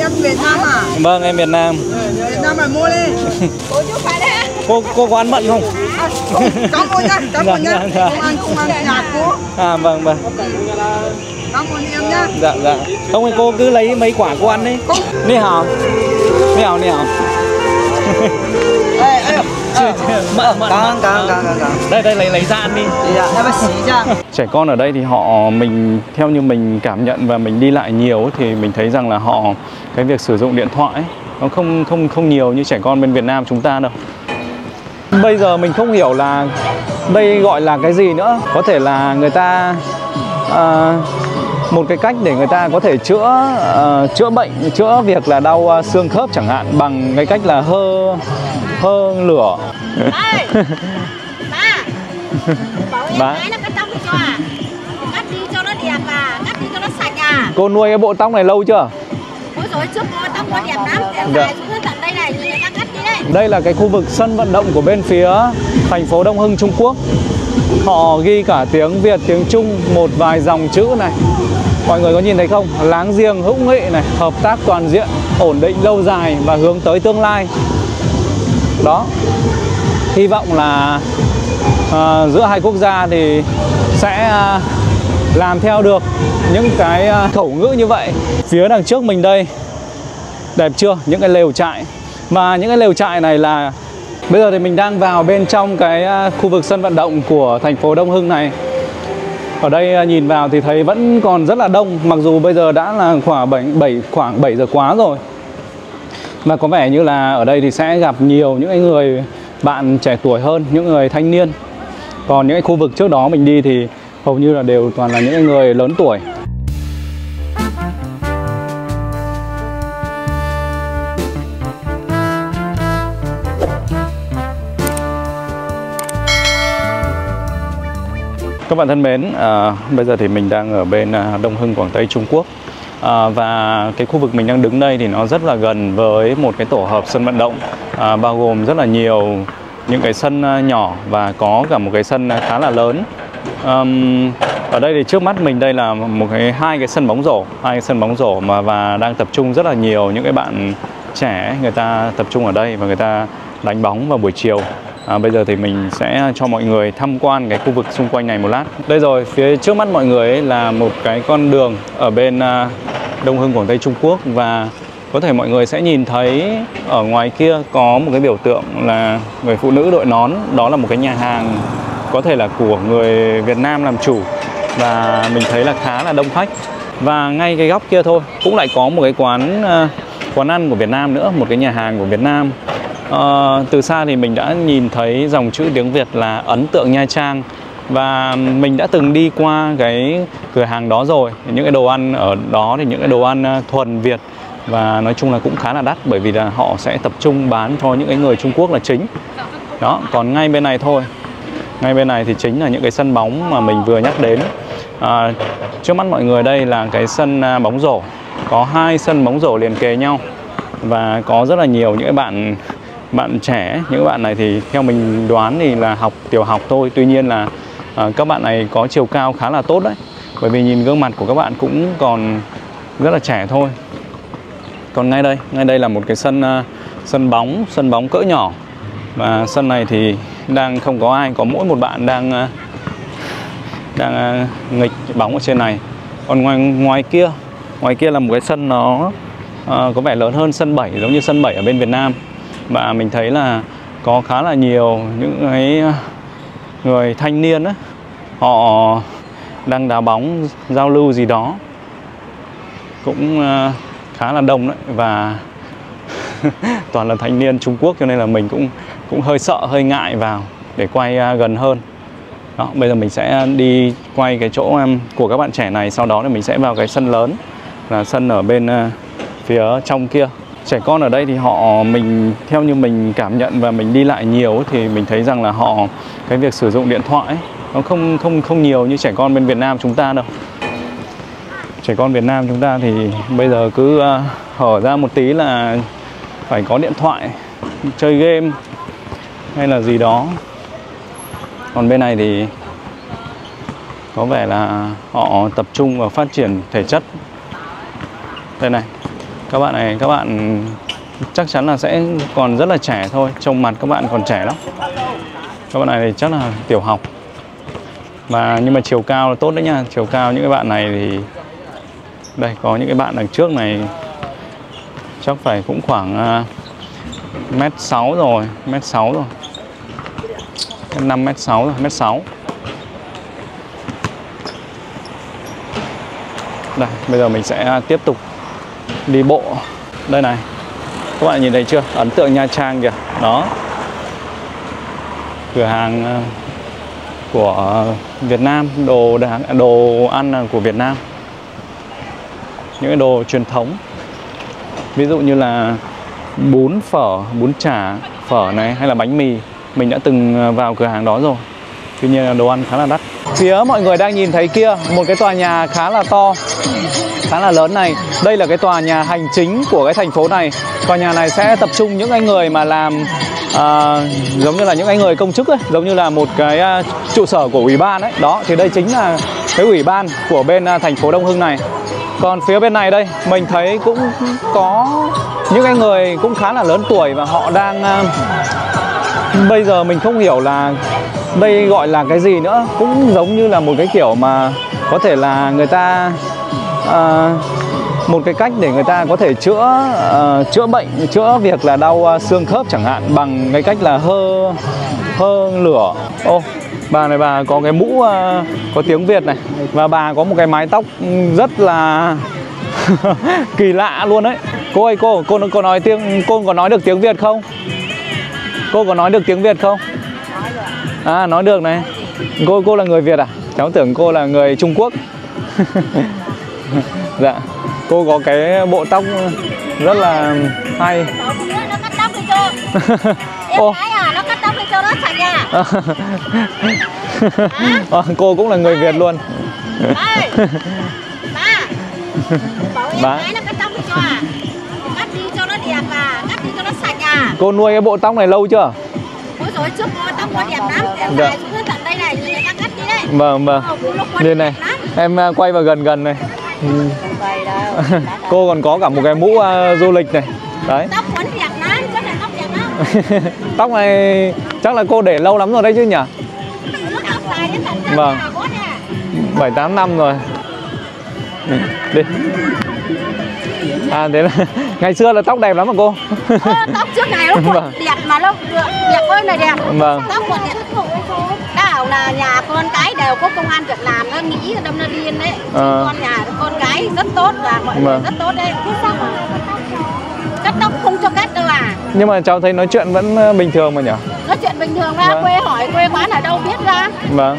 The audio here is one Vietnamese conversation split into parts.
Em Việt Nam à? Vâng, em Việt Nam. Việt Nam mà mua đi. Cô chú phải đấy. Cô có ăn mận không? Cảm ơn nhá, cảm ơn nhá. Không ăn nhạt cô. À vâng vâng. Cảm ơn em nhá. Dạ dạ. Không thì cô cứ lấy mấy quả cô ăn đi. Ni hào. Ni hào, ni hào. Đây lấy ra ăn đi. Trẻ con ở đây thì mình theo như mình cảm nhận và mình đi lại nhiều thì mình thấy rằng là cái việc sử dụng điện thoại ấy, nó không nhiều như trẻ con bên Việt Nam chúng ta đâu. Bây giờ mình không hiểu là đây gọi là cái gì nữa. Có thể là người ta một cái cách để người ta có thể chữa bệnh, chữa việc là đau xương khớp chẳng hạn, bằng cái cách là hơ lửa. Bảo em nó cắt tóc cho à? Cắt đi cho nó đẹp à? Cắt đi cho nó sạch à? Cô nuôi cái bộ tóc này lâu chưa? Ôi rồi trước tóc cô đẹp lắm. Em dài xuống đến tận đây này, người ta cắt đi đấy. Đây là cái khu vực sân vận động của bên phía thành phố Đông Hưng, Trung Quốc. Họ ghi cả tiếng Việt, tiếng Trung, một vài dòng chữ này. Mọi người có nhìn thấy không? Láng giềng hữu nghị này, hợp tác toàn diện, ổn định lâu dài và hướng tới tương lai. Đó. Hy vọng là giữa hai quốc gia thì sẽ làm theo được những cái khẩu ngữ như vậy. Phía đằng trước mình đây, đẹp chưa? Những cái lều trại. Và những cái lều trại này là bây giờ thì mình đang vào bên trong cái khu vực sân vận động của thành phố Đông Hưng này. Ở đây nhìn vào thì thấy vẫn còn rất là đông, mặc dù bây giờ đã là khoảng 7 giờ quá rồi. Và có vẻ như là ở đây thì sẽ gặp nhiều những người bạn trẻ tuổi hơn, những người thanh niên. Còn những cái khu vực trước đó mình đi thì hầu như là đều toàn là những người lớn tuổi. Các bạn thân mến, bây giờ thì mình đang ở bên Đông Hưng, Quảng Tây, Trung Quốc. Và cái khu vực mình đang đứng đây thì nó rất là gần với một cái tổ hợp sân vận động, bao gồm rất là nhiều những cái sân nhỏ và có cả một cái sân khá là lớn. Ở đây thì trước mắt mình đây là hai cái sân bóng rổ, và đang tập trung rất là nhiều những cái bạn trẻ, người ta tập trung ở đây và người ta đánh bóng vào buổi chiều. Bây giờ thì mình sẽ cho mọi người tham quan cái khu vực xung quanh này một lát. Đây rồi, phía trước mắt mọi người ấy là một cái con đường ở bên Đông Hưng, Quảng Tây, Trung Quốc. Và có thể mọi người sẽ nhìn thấy ở ngoài kia có một cái biểu tượng là người phụ nữ đội nón. Đó là một cái nhà hàng có thể là của người Việt Nam làm chủ. Và mình thấy là khá là đông khách. Và ngay cái góc kia thôi cũng lại có một cái quán ăn của Việt Nam nữa, một cái nhà hàng của Việt Nam. Từ xa thì mình đã nhìn thấy dòng chữ tiếng Việt là Ấn Tượng Nha Trang. Và mình đã từng đi qua cái cửa hàng đó rồi. Những cái đồ ăn ở đó thì những cái đồ ăn thuần Việt. Và nói chung là cũng khá là đắt, bởi vì là họ sẽ tập trung bán cho những cái người Trung Quốc là chính. Đó, còn ngay bên này thôi, ngay bên này thì chính là những cái sân bóng mà mình vừa nhắc đến. Trước mắt mọi người đây là cái sân bóng rổ. Có hai sân bóng rổ liền kề nhau. Và có rất là nhiều những cái bạn trẻ. Những bạn này thì theo mình đoán thì là học tiểu học thôi. Tuy nhiên là các bạn này có chiều cao khá là tốt đấy, bởi vì nhìn gương mặt của các bạn cũng còn rất là trẻ thôi. Còn ngay đây là một cái sân bóng cỡ nhỏ. Và sân này thì đang không có ai, có mỗi một bạn đang nghịch bóng ở trên này. Còn ngoài kia là một cái sân nó có vẻ lớn hơn sân 7, giống như sân 7 ở bên Việt Nam. Và mình thấy là có khá là nhiều những cái người thanh niên á, họ đang đá bóng, giao lưu gì đó, cũng khá là đông đấy. Và toàn là thanh niên Trung Quốc, cho nên là mình cũng hơi sợ, hơi ngại vào để quay gần hơn. Đó, bây giờ mình sẽ đi quay cái chỗ của các bạn trẻ này, sau đó thì mình sẽ vào cái sân lớn, là sân ở bên phía trong kia. Trẻ con ở đây thì mình theo như mình cảm nhận và mình đi lại nhiều thì mình thấy rằng là cái việc sử dụng điện thoại ấy, nó không nhiều như trẻ con bên Việt Nam chúng ta đâu. Trẻ con Việt Nam chúng ta thì bây giờ cứ hở ra một tí là phải có điện thoại, chơi game hay là gì đó. Còn bên này thì có vẻ là họ tập trung vào phát triển thể chất. Đây này, Các bạn này, các bạn chắc chắn là sẽ còn rất là trẻ thôi, trông mặt các bạn còn trẻ lắm. Các bạn này thì chắc là tiểu học. Nhưng mà chiều cao là tốt đấy nha. Chiều cao những cái bạn này thì đây, có những cái bạn đằng trước này chắc phải cũng khoảng 1m6 rồi, 1m6 rồi, 5m6 rồi, 1m6. Đây, bây giờ mình sẽ tiếp tục đi bộ. Đây này, các bạn nhìn thấy chưa? Ấn tượng Nha Trang kìa. Đó, cửa hàng của Việt Nam, đồ ăn của Việt Nam, những cái đồ truyền thống, ví dụ như là bún phở, bún chả, phở này, hay là bánh mì. Mình đã từng vào cửa hàng đó rồi, tuy nhiên là đồ ăn khá là đắt. Phía mọi người đang nhìn thấy kia, một cái tòa nhà khá là to, khá là lớn này. Đây là cái tòa nhà hành chính của cái thành phố này. Tòa nhà này sẽ tập trung những anh người mà làm giống như là những anh người công chức ấy, giống như là một cái trụ sở của ủy ban ấy. Đó, thì đây chính là cái ủy ban của bên thành phố Đông Hưng này. Còn phía bên này đây, mình thấy cũng có những cái người cũng khá là lớn tuổi và họ đang bây giờ mình không hiểu là đây gọi là cái gì nữa. Cũng giống như là một cái kiểu mà có thể là người ta một cái cách để người ta có thể chữa bệnh, chữa việc là đau xương khớp chẳng hạn, bằng cái cách là hơ lửa. Ô, bà này bà có cái mũ có tiếng Việt này, và bà có một cái mái tóc rất là kỳ lạ luôn đấy. Cô ơi, cô có nói cô có nói được tiếng Việt không? Cô có nói được tiếng Việt không? À, nói được này. Cô là người Việt à? Cháu tưởng cô là người Trung Quốc. Dạ. Cô có cái bộ tóc rất là hay. Nó cắt tóc đi cho. Em gái à, nó cắt tóc đi cho nó sạch à. Cô cũng là người Việt luôn. Bảo em gái nó cắt tóc đi cho à. Cắt đi cho nó đẹp à, cắt đi cho nó sạch à. Cô nuôi cái bộ tóc này lâu chưa? Ôi dồi, trước tóc nó đẹp lắm. Em dài xuống tận đây này, người ta cắt đi đấy. Vâng. Đây này, em quay vào gần này. Cô còn có cả một cái mũ du lịch này. Đấy. Tóc vẫn đẹp lắm, chắc là tóc đẹp lắm. Tóc này chắc là cô để lâu lắm rồi đấy chứ nhỉ? Tóc dài đến tận vâng, 7-8 năm rồi. Đi. À, thế là ngày xưa là tóc đẹp lắm mà cô. Tóc trước này nó còn đẹp mà nó đẹp ơi là đẹp. Vâng. Tóc còn đẹp. Bảo là nhà con cái đều có công an việc làm, nó nghĩ là đâm nó điên đấy. Con nhà con cái rất tốt và mọi người rất tốt đấy. Cắt tóc không cho cắt đâu à. Nhưng mà cháu thấy nói chuyện vẫn bình thường mà nhỉ? Nói chuyện bình thường ra, quê hỏi quê quán ở đâu biết ra. Vâng.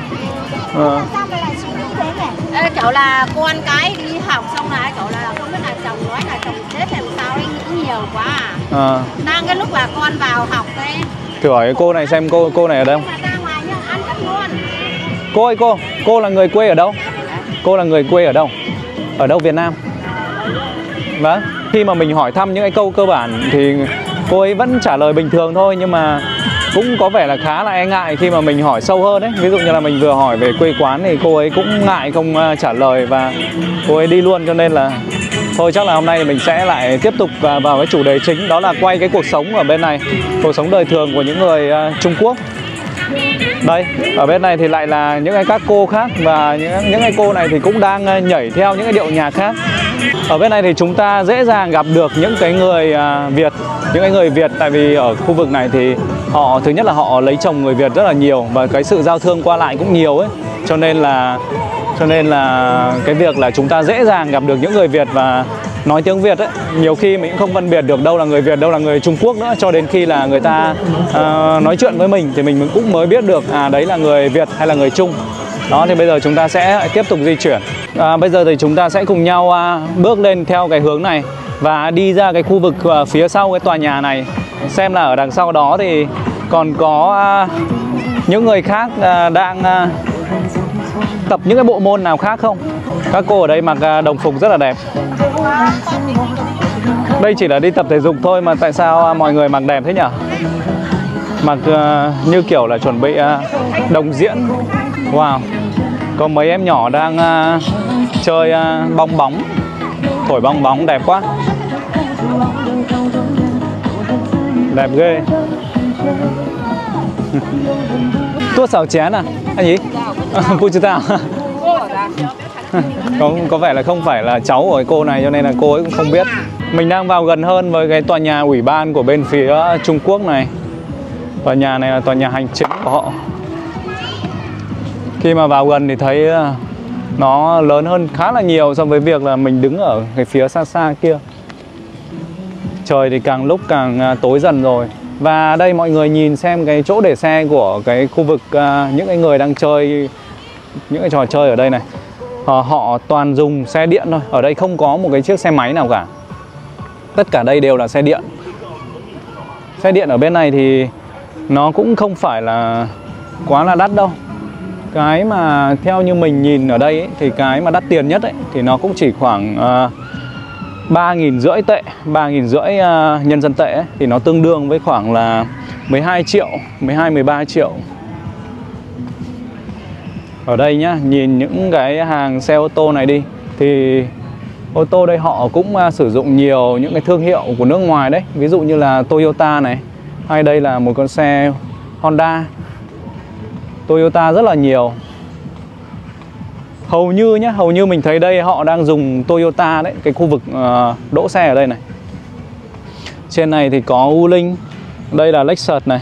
Kiểu là con cái đi học xong là kiểu là không biết là chồng nói là chồng chết làm sao ấy, nghĩ nhiều quá à. Đang cái lúc là con vào học đấy. Thử hỏi cô này xem cô này ở đâu. Cô ơi, cô là người quê ở đâu? Cô là người quê ở đâu? Ở đâu Việt Nam? Vâng. Khi mà mình hỏi thăm những cái câu cơ bản thì cô ấy vẫn trả lời bình thường thôi, nhưng mà cũng có vẻ là khá là e ngại khi mà mình hỏi sâu hơn đấy. Ví dụ như là mình vừa hỏi về quê quán thì cô ấy cũng ngại không trả lời và cô ấy đi luôn, cho nên là thôi chắc là hôm nay mình sẽ lại tiếp tục vào cái chủ đề chính, đó là quay cái cuộc sống ở bên này, cuộc sống đời thường của những người Trung Quốc. Đây, ở bên này thì lại là những các cô khác, và những cái cô này thì cũng đang nhảy theo những cái điệu nhạc khác. Ở bên này thì chúng ta dễ dàng gặp được những cái người Việt, những cái người Việt, tại vì ở khu vực này thì họ, thứ nhất là họ lấy chồng người Việt rất là nhiều và cái sự giao thương qua lại cũng nhiều ấy, cho nên là cái việc là chúng ta dễ dàng gặp được những người Việt và nói tiếng Việt ấy, nhiều khi mình cũng không phân biệt được đâu là người Việt, đâu là người Trung Quốc nữa, cho đến khi là người ta nói chuyện với mình thì mình cũng mới biết được đấy là người Việt hay là người Trung. Đó, thì bây giờ chúng ta sẽ tiếp tục di chuyển. Bây giờ thì chúng ta sẽ cùng nhau bước lên theo cái hướng này và đi ra cái khu vực phía sau cái tòa nhà này, xem là ở đằng sau đó thì còn có những người khác đang tập những cái bộ môn nào khác không. Các cô ở đây mặc đồng phục rất là đẹp. Đây chỉ là đi tập thể dục thôi mà tại sao mọi người mặc đẹp thế nhỉ? Mặc như kiểu là chuẩn bị đồng diễn. Wow. Có mấy em nhỏ đang chơi bong bóng, thổi bong bóng đẹp quá. Đẹp ghê. Tua xào chén à? Anh gì? Vui chứ tao. Có vẻ là không phải là cháu của cái cô này cho nên là cô ấy cũng không biết. Mình đang vào gần hơn với cái tòa nhà ủy ban của bên phía Trung Quốc này. Tòa nhà này là tòa nhà hành chính của họ. Khi mà vào gần thì thấy nó lớn hơn khá là nhiều so với việc là mình đứng ở cái phía xa xa kia. Trời thì càng lúc càng tối dần rồi. Và đây mọi người nhìn xem cái chỗ để xe của cái khu vực những cái người đang chơi những cái trò chơi ở đây này. Họ toàn dùng xe điện thôi. Ở đây không có một cái chiếc xe máy nào cả. Tất cả đây đều là xe điện. Xe điện ở bên này thì nó cũng không phải là quá là đắt đâu. Cái mà theo như mình nhìn ở đây ấy, thì cái mà đắt tiền nhất ấy, thì nó cũng chỉ khoảng 3.500 tệ, 3.500 nhân dân tệ ấy, thì nó tương đương với khoảng là 12 triệu, 12-13 triệu. Ở đây nhá, nhìn những cái hàng xe ô tô này đi, thì ô tô đây họ cũng sử dụng nhiều những cái thương hiệu của nước ngoài đấy. Ví dụ như là Toyota này, hay đây là một con xe Honda. Toyota rất là nhiều. Hầu như mình thấy đây họ đang dùng Toyota đấy, cái khu vực đỗ xe ở đây này. Trên này thì có Wuling, đây là Lexus này.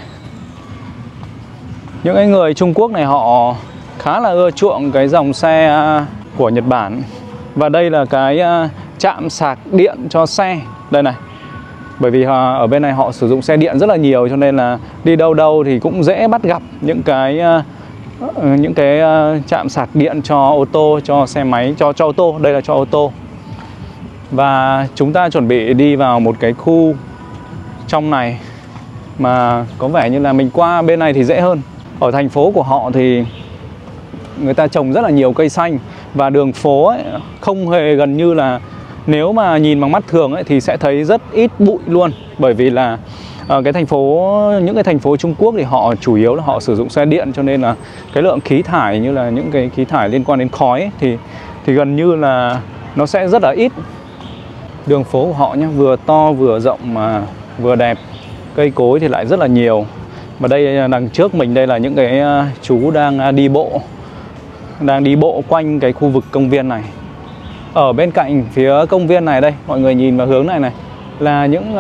Những cái người Trung Quốc này họ khá là ưa chuộng cái dòng xe của Nhật Bản. Và đây là cái trạm sạc điện cho xe, đây này. Bởi vì ở bên này họ sử dụng xe điện rất là nhiều, cho nên là đi đâu đâu thì cũng dễ bắt gặp những cái trạm sạc điện cho ô tô, cho xe máy, cho ô tô. Đây là cho ô tô. Và chúng ta chuẩn bị đi vào một cái khu trong này mà có vẻ như là mình qua bên này thì dễ hơn. Ở thành phố của họ thì người ta trồng rất là nhiều cây xanh. Và đường phố ấy, không hề gần như là, nếu mà nhìn bằng mắt thường ấy, thì sẽ thấy rất ít bụi luôn. Bởi vì là những cái thành phố Trung Quốc thì họ chủ yếu là họ sử dụng xe điện, cho nên là cái lượng khí thải như là những cái khí thải liên quan đến khói ấy, thì gần như là nó sẽ rất là ít. Đường phố của họ nhé, vừa to vừa rộng mà vừa đẹp. Cây cối thì lại rất là nhiều. Và đây đằng trước mình đây là những cái chú đang đi bộ quanh cái khu vực công viên này. Ở bên cạnh phía công viên này đây, mọi người nhìn vào hướng này này, là những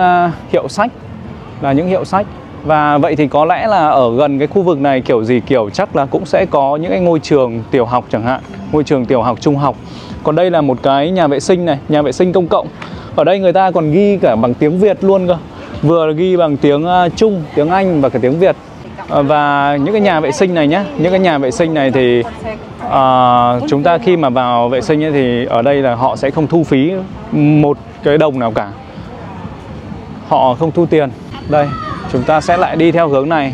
hiệu sách. Và vậy thì có lẽ là ở gần cái khu vực này kiểu gì kiểu chắc là cũng sẽ có những cái ngôi trường tiểu học chẳng hạn, ngôi trường tiểu học, trung học. Còn đây là một cái nhà vệ sinh này, nhà vệ sinh công cộng. Ở đây người ta còn ghi cả bằng tiếng Việt luôn cơ. Vừa ghi bằng tiếng Trung, tiếng Anh và cả tiếng Việt. Và những cái nhà vệ sinh này nhé, những cái nhà vệ sinh này thì chúng ta khi mà vào vệ sinh ấy, thì ở đây là họ sẽ không thu phí một cái đồng nào cả. Họ không thu tiền. Đây, chúng ta sẽ lại đi theo hướng này.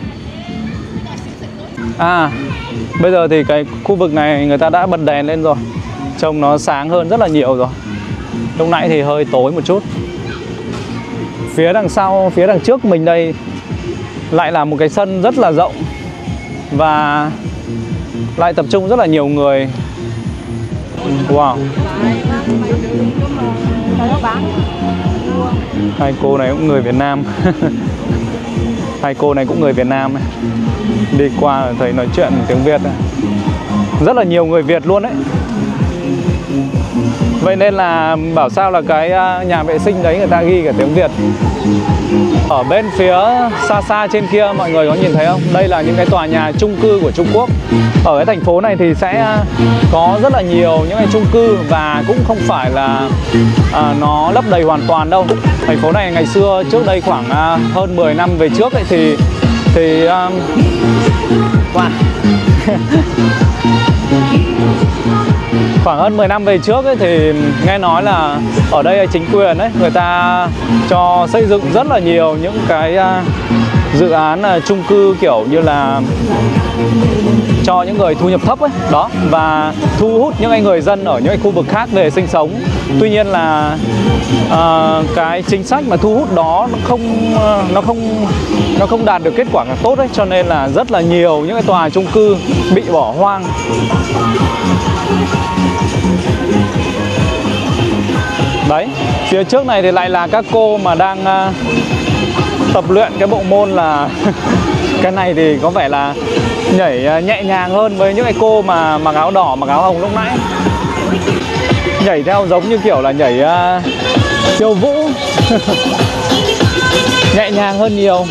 Bây giờ thì cái khu vực này người ta đã bật đèn lên rồi. Trông nó sáng hơn rất là nhiều rồi. Lúc nãy thì hơi tối một chút. Phía đằng sau, phía đằng trước mình đây lại là một cái sân rất là rộng. Và lại tập trung rất là nhiều người. Wow. Hai cô này cũng người Việt Nam. Hai cô này cũng người Việt Nam. Đi qua thấy nói chuyện tiếng Việt. Rất là nhiều người Việt luôn đấy. Vậy nên là bảo sao là cái nhà vệ sinh đấy người ta ghi cả tiếng Việt. Ở bên phía xa xa trên kia mọi người có nhìn thấy không? Đây là những cái tòa nhà chung cư của Trung Quốc. Ở cái thành phố này thì sẽ có rất là nhiều những cái chung cư. Và cũng không phải là nó lấp đầy hoàn toàn đâu. Thành phố này ngày xưa trước đây khoảng hơn 10 năm về trước ấy, thì khoảng hơn 10 năm về trước ấy, thì nghe nói là ở đây chính quyền ấy, người ta cho xây dựng rất là nhiều những cái dự án chung cư kiểu như là cho những người thu nhập thấp ấy, đó, và thu hút những người dân ở những khu vực khác về sinh sống. Tuy nhiên là cái chính sách mà thu hút đó nó không đạt được kết quả tốt ấy, cho nên là rất là nhiều những cái tòa chung cư bị bỏ hoang. Đấy, phía trước này thì lại là các cô mà đang tập luyện cái bộ môn là cái này thì có vẻ là nhảy nhẹ nhàng hơn với những cái cô mà mặc áo đỏ, mặc áo hồng lúc nãy. Nhảy theo giống như kiểu là nhảy khiêu vũ. Nhẹ nhàng hơn nhiều.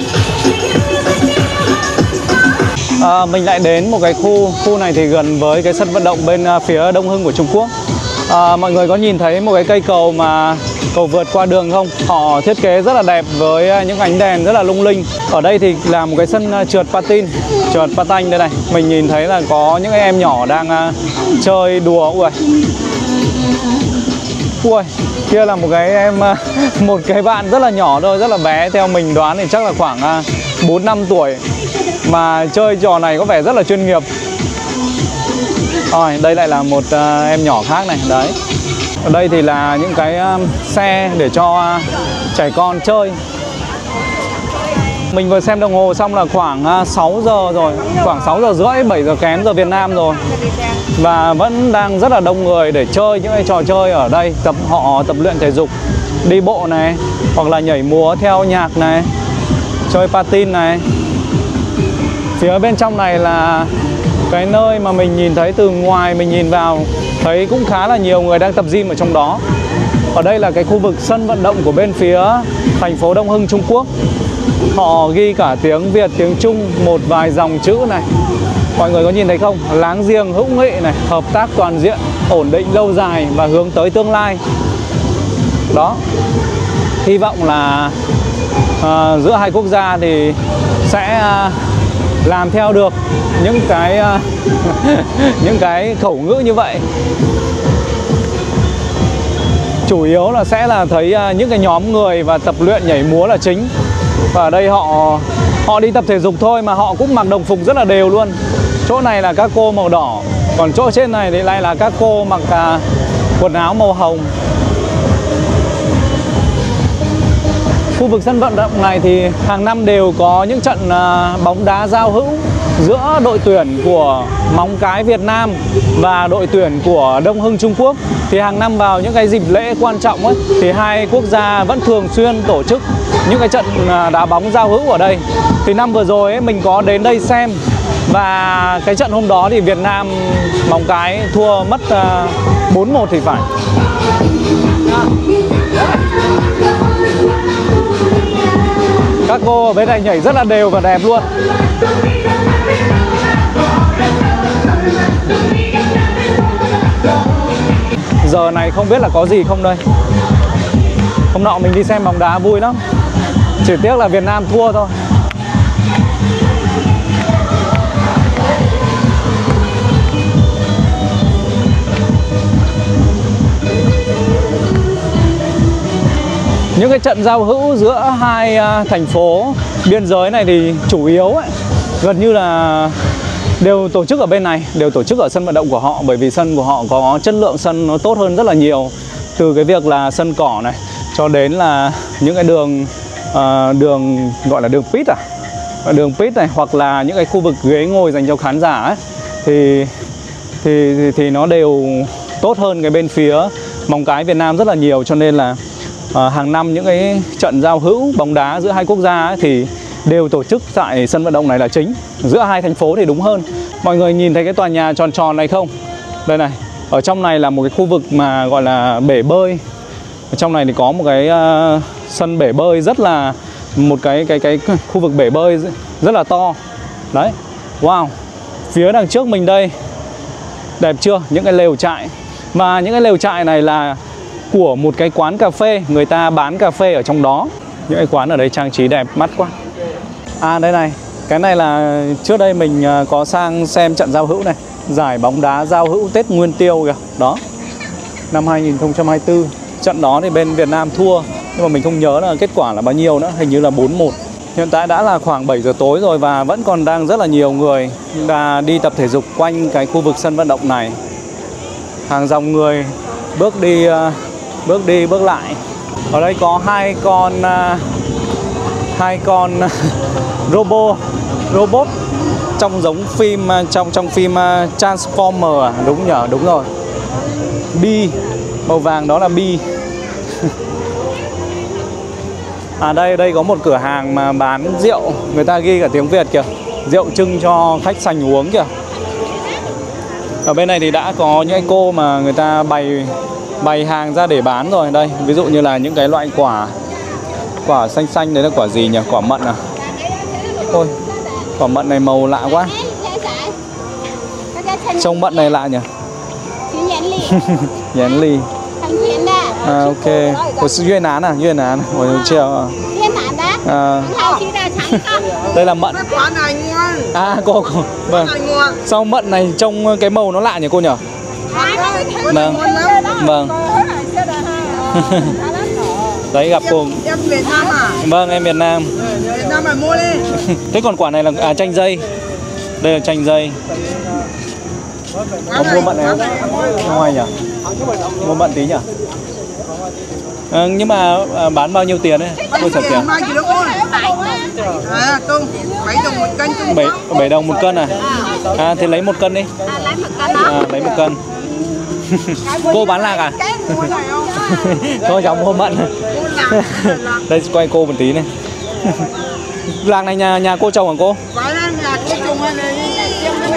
Mình lại đến một cái khu này thì gần với cái sân vận động bên phía Đông Hưng của Trung Quốc. Mọi người có nhìn thấy một cái cây cầu mà cầu vượt qua đường không? Họ thiết kế rất là đẹp với những ánh đèn rất là lung linh. Ở đây thì là một cái sân trượt patin, trượt patin đây này. Mình nhìn thấy là có những em nhỏ đang chơi đùa. Ui, kia là một cái bạn rất là nhỏ thôi, rất là bé. Theo mình đoán thì chắc là khoảng 4-5 tuổi. Mà chơi trò này có vẻ rất là chuyên nghiệp. Rồi, đây lại là một em nhỏ khác này, đấy. Ở đây thì là những cái xe để cho trẻ con chơi. Mình vừa xem đồng hồ xong là khoảng 6 giờ rồi, khoảng 6 giờ rưỡi, 7 giờ kém giờ Việt Nam rồi. Và vẫn đang rất là đông người để chơi những cái trò chơi ở đây. Họ tập luyện thể dục, đi bộ này, hoặc là nhảy múa theo nhạc này, chơi patin này. Phía bên trong này là cái nơi mà mình nhìn thấy từ ngoài mình nhìn vào, thấy cũng khá là nhiều người đang tập gym ở trong đó. Ở đây là cái khu vực sân vận động của bên phía thành phố Đông Hưng, Trung Quốc. Họ ghi cả tiếng Việt, tiếng Trung, một vài dòng chữ này. Mọi người có nhìn thấy không? Láng giềng hữu nghị này, hợp tác toàn diện, ổn định lâu dài và hướng tới tương lai. Đó. Hy vọng là giữa hai quốc gia thì sẽ làm theo được những cái những cái khẩu ngữ như vậy. Chủ yếu là sẽ là thấy những cái nhóm người và tập luyện nhảy múa là chính. Và ở đây họ đi tập thể dục thôi mà họ cũng mặc đồng phục rất là đều luôn. Chỗ này là các cô màu đỏ, còn chỗ trên này thì lại là các cô mặc quần áo màu hồng. Khu vực sân vận động này thì hàng năm đều có những trận bóng đá giao hữu giữa đội tuyển của Móng Cái Việt Nam và đội tuyển của Đông Hưng Trung Quốc. Thì hàng năm vào những cái dịp lễ quan trọng ấy, thì hai quốc gia vẫn thường xuyên tổ chức những cái trận đá bóng giao hữu ở đây. Thì năm vừa rồi ấy, mình có đến đây xem. Và cái trận hôm đó thì Việt Nam Móng Cái thua mất 4-1 thì phải. Các cô ở bên này nhảy rất là đều và đẹp luôn. Giờ này không biết là có gì không đây. Hôm nọ mình đi xem bóng đá vui lắm. Chỉ tiếc là Việt Nam thua thôi. Những cái trận giao hữu giữa hai thành phố biên giới này thì chủ yếu ấy, gần như là đều tổ chức ở bên này, đều tổ chức ở sân vận động của họ. Bởi vì sân của họ có chất lượng sân nó tốt hơn rất là nhiều. Từ cái việc là sân cỏ này cho đến là những cái đường gọi là đường pit đường pit này, hoặc là những cái khu vực ghế ngồi dành cho khán giả ấy, thì nó đều tốt hơn cái bên phía Móng Cái Việt Nam rất là nhiều. Cho nên là hàng năm những cái trận giao hữu bóng đá giữa hai quốc gia ấy, thì đều tổ chức tại sân vận động này là chính. Giữa hai thành phố thì đúng hơn. Mọi người nhìn thấy cái tòa nhà tròn tròn này không? Đây này, ở trong này là một cái khu vực mà gọi là bể bơi. Ở trong này thì có một cái sân bể bơi rất là, một cái khu vực bể bơi rất là to. Đấy, wow. Phía đằng trước mình đây, đẹp chưa? Những cái lều trại. Và những cái lều trại này là của một cái quán cà phê, người ta bán cà phê ở trong đó. Những cái quán ở đây trang trí đẹp mắt quá. À đây này, cái này là trước đây mình có sang xem trận giao hữu này, giải bóng đá giao hữu Tết Nguyên Tiêu kìa. Đó, năm 2024. Trận đó thì bên Việt Nam thua, nhưng mà mình không nhớ là kết quả là bao nhiêu nữa, hình như là 4-1. Hiện tại đã là khoảng 7 giờ tối rồi và vẫn còn đang rất là nhiều người đi tập thể dục quanh cái khu vực sân vận động này. Hàng dòng người bước đi bước lại. Ở đây có hai con robot trong giống phim, trong phim Transformer à? Đúng nhở, đúng rồi. Bee, màu vàng đó là Bee. À đây có một cửa hàng mà bán rượu, người ta ghi cả tiếng Việt kìa, rượu trưng cho khách sành uống kìa. Ở bên này thì đã có những cô mà người ta bày hàng ra để bán rồi. Đây, ví dụ như là những cái loại quả xanh đấy là quả gì nhỉ? Quả mận à? Ôi, quả mận này màu lạ quá. Trông mận này lạ nhỉ? Nhãn lì. À, ok. Ủa, Yuen Nán à? Yuen Nán. Ủa, chiều. À. Đây là mận. À, cô. Vâng. Sao mận này trông cái màu nó lạ nhỉ cô nhỉ? Vâng. Vâng. Đấy gặp cô. Em Việt Nam à? Vâng, em Việt Nam. Việt Nam phải mua đi. Thế còn quả này là chanh dây. Đây là chanh dây. Có mua mận này không? Ngoài nhỉ? Mua mận tí nhỉ? Nhưng mà bán bao nhiêu tiền đấy? Cô trả tiền. À, tôm 7 đồng 1 cân. 7 đồng 1 cân à? À, thì lấy 1 cân đi. Lấy 1 cân. Cô bán lạc à? Thôi cháu mua mận. Đây quay cô một tí này. Lạc này nhà cô trồng hả cô?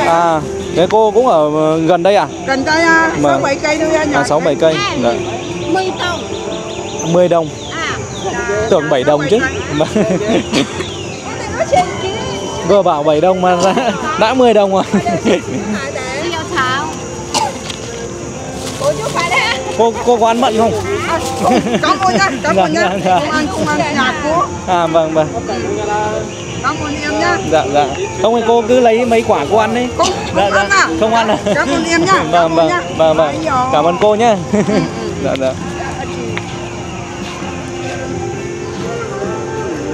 À, thế cô cũng ở gần đây à? Gần đây à, 6-7 cây thôi nha. À, 6-7 cây. Đấy. 10 đồng. Tưởng 7 đồng chứ. Vừa bảo 7 đồng mà đã 10 đồng rồi. Cô có ăn mận không? Cảm ơn nhá, cảm ơn nhá. Không ăn nhà cô. À, vâng. Cảm ơn em nhá. Dạ. Không thì cô cứ lấy mấy quả cô ăn đi. Không ăn à? Không ăn à? Cảm ơn em nhá. Vâng. Cảm ơn cô nhá. Dạ.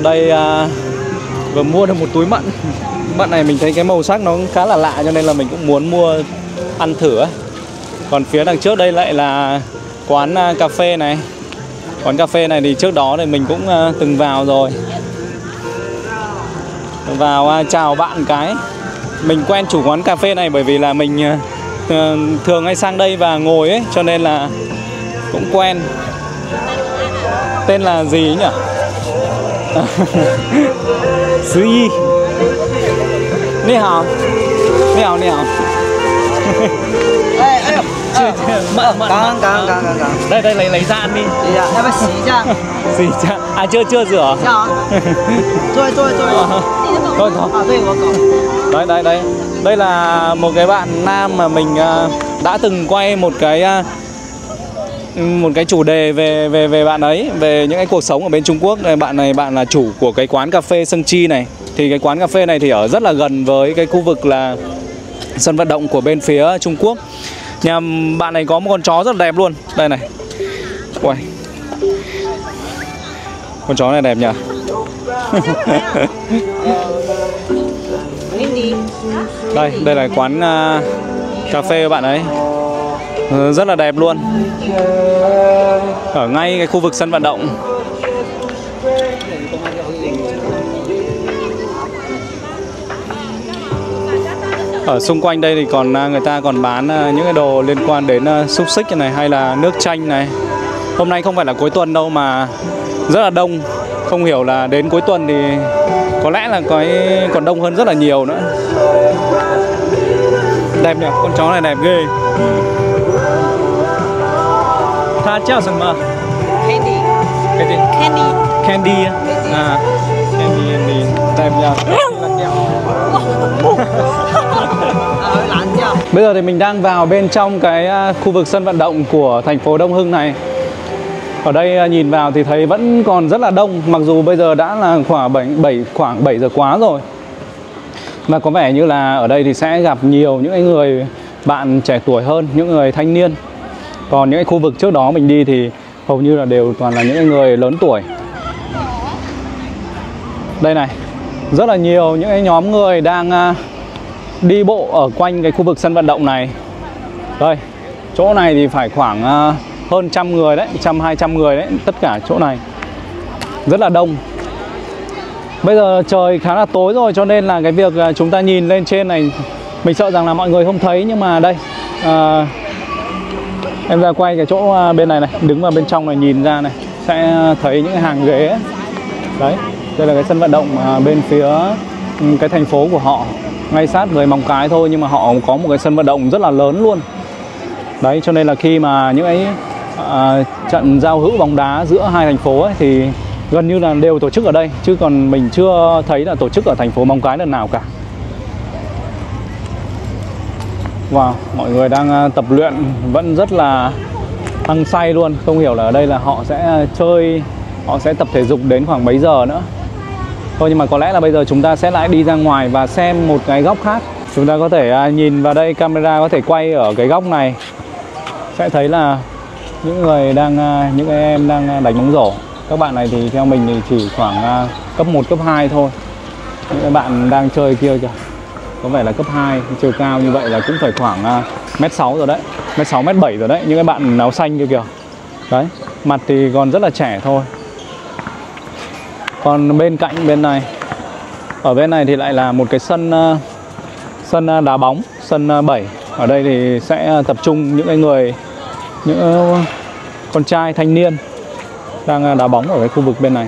Đây vừa mua được một túi mận. Mận này mình thấy cái màu sắc nó khá là lạ cho nên là mình cũng muốn mua ăn thử ấy. Còn phía đằng trước đây lại là quán cà phê này. Quán cà phê này thì trước đó thì mình cũng từng vào rồi. Vào chào bạn cái. Mình quen chủ quán cà phê này bởi vì là mình thường hay sang đây và ngồi ấy, cho nên là cũng quen. Tên là gì nhỉ? Sư Y. Ni hào. Mận. Đây lấy ra ăn đi. Dạ, em phải xí ra. Xí ra. À chưa rửa. Dạ. Rồi. Thôi. Đấy. Đây là một cái bạn nam mà mình đã từng quay một cái chủ đề về bạn ấy, về những cái cuộc sống ở bên Trung Quốc. Đây, bạn là chủ của cái quán cà phê Sân Chi này. Thì cái quán cà phê này thì ở rất là gần với cái khu vực là sân vận động của bên phía Trung Quốc. Nhà bạn này có một con chó rất là đẹp luôn. Đây này. Uầy. Con chó này đẹp nhỉ? Đây là quán cà phê của bạn ấy. Rất là đẹp luôn. Ở ngay cái khu vực sân vận động. Ở xung quanh đây thì còn người ta còn bán những cái đồ liên quan đến xúc xích này hay là nước chanh này. Hôm nay không phải là cuối tuần đâu mà rất là đông. Không hiểu là đến cuối tuần thì có lẽ là còn đông hơn rất là nhiều nữa. Đẹp nhỉ, con chó này đẹp ghê. Tha chào sừng mà. Candy. Cái gì? Candy. À, candy. Đẹp nhỉ. Bây giờ thì mình đang vào bên trong cái khu vực sân vận động của thành phố Đông Hưng này. Ở đây nhìn vào thì thấy vẫn còn rất là đông, mặc dù bây giờ đã là khoảng 7 giờ quá rồi. Mà có vẻ như là ở đây thì sẽ gặp nhiều những người bạn trẻ tuổi hơn, những người thanh niên. Còn những cái khu vực trước đó mình đi thì hầu như là đều toàn là những người lớn tuổi. Đây này, rất là nhiều những cái nhóm người đang đi bộ ở quanh cái khu vực sân vận động này. Đây, chỗ này thì phải khoảng hơn 100 người đấy, 100-200 người đấy, tất cả chỗ này. Rất là đông. Bây giờ trời khá là tối rồi cho nên là cái việc chúng ta nhìn lên trên này, mình sợ rằng là mọi người không thấy, nhưng mà đây em ra quay cái chỗ bên này này, đứng vào bên trong này nhìn ra này, sẽ thấy những cái hàng ghế ấy. Đấy, đây là cái sân vận động bên phía cái thành phố của họ, ngay sát với Móng Cái thôi, nhưng mà họ có một cái sân vận động rất là lớn luôn. Đấy, cho nên là khi mà những cái trận giao hữu bóng đá giữa hai thành phố ấy, thì gần như là đều tổ chức ở đây, chứ còn mình chưa thấy là tổ chức ở thành phố Móng Cái lần nào cả. Wow, mọi người đang tập luyện vẫn rất là hăng say luôn. Không hiểu là ở đây là họ sẽ chơi, họ sẽ tập thể dục đến khoảng mấy giờ nữa. Thôi nhưng mà có lẽ là bây giờ chúng ta sẽ lại đi ra ngoài và xem một cái góc khác. Chúng ta có thể nhìn vào đây, camera có thể quay ở cái góc này, sẽ thấy là những em đang đánh bóng rổ. Các bạn này thì theo mình thì chỉ khoảng cấp 1, cấp 2 thôi. Những cái bạn đang chơi kia kìa, có vẻ là cấp 2, chiều cao như vậy là cũng phải khoảng m6 rồi đấy, m6, m7 rồi đấy. Những cái bạn áo xanh kia kìa. Đấy, mặt thì còn rất là trẻ thôi. Còn bên cạnh bên này, ở bên này thì lại là một cái sân đá bóng, sân 7. Ở đây thì sẽ tập trung những con trai thanh niên đang đá bóng ở cái khu vực bên này.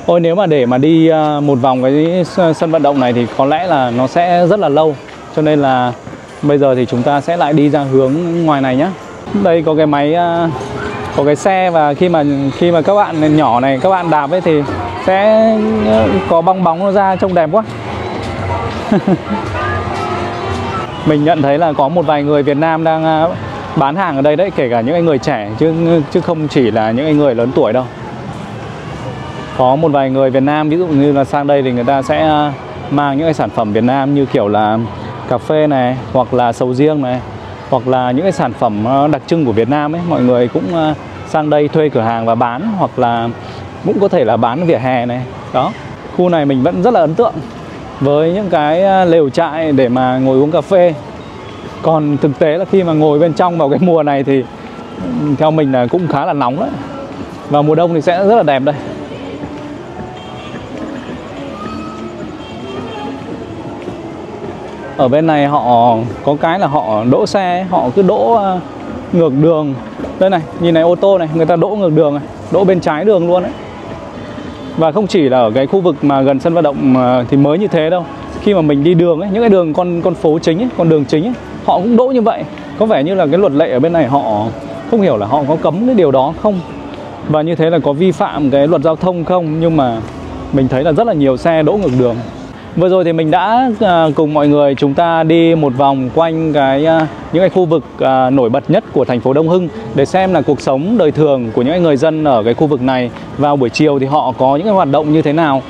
Ôi, nếu mà để mà đi một vòng cái sân vận động này thì có lẽ là nó sẽ rất là lâu. Cho nên là bây giờ thì chúng ta sẽ lại đi ra hướng ngoài này nhé. Đây có cái máy, có cái xe, và khi mà các bạn nhỏ này, các bạn đạp ấy thì sẽ có bong bóng nó ra, trông đẹp quá. Mình nhận thấy là có một vài người Việt Nam đang bán hàng ở đây đấy, kể cả những người trẻ chứ không chỉ là những người lớn tuổi đâu. Có một vài người Việt Nam ví dụ như là sang đây thì người ta sẽ mang những cái sản phẩm Việt Nam như kiểu là cà phê này, hoặc là sầu riêng này, hoặc là những cái sản phẩm đặc trưng của Việt Nam ấy. Mọi người cũng sang đây thuê cửa hàng và bán, hoặc là cũng có thể là bán vỉa hè này. Đó, khu này mình vẫn rất là ấn tượng với những cái lều trại để mà ngồi uống cà phê. Còn thực tế là khi mà ngồi bên trong vào cái mùa này thì theo mình là cũng khá là nóng đấy. Vào mùa đông thì sẽ rất là đẹp đây. Ở bên này họ có cái là họ đỗ xe, họ cứ đỗ ngược đường. Đây này, nhìn này, ô tô này, người ta đỗ ngược đường này, đỗ bên trái đường luôn đấy. Và không chỉ là ở cái khu vực mà gần sân vận động thì mới như thế đâu. Khi mà mình đi đường ấy, những cái đường con phố chính ấy, con đường chính ấy, họ cũng đỗ như vậy. Có vẻ như là cái luật lệ ở bên này họ không hiểu là họ có cấm cái điều đó không, và như thế là có vi phạm cái luật giao thông không. Nhưng mà mình thấy là rất là nhiều xe đỗ ngược đường. Vừa rồi thì mình đã cùng mọi người chúng ta đi một vòng quanh những cái khu vực nổi bật nhất của thành phố Đông Hưng để xem là cuộc sống đời thường của những người dân ở cái khu vực này vào buổi chiều thì họ có những cái hoạt động như thế nào.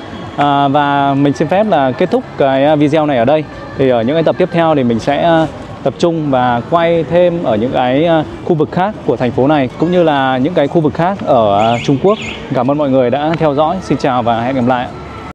Và mình xin phép là kết thúc cái video này ở đây. Thì ở những cái tập tiếp theo thì mình sẽ tập trung và quay thêm ở những cái khu vực khác của thành phố này, cũng như là những cái khu vực khác ở Trung Quốc. Cảm ơn mọi người đã theo dõi. Xin chào và hẹn gặp lại.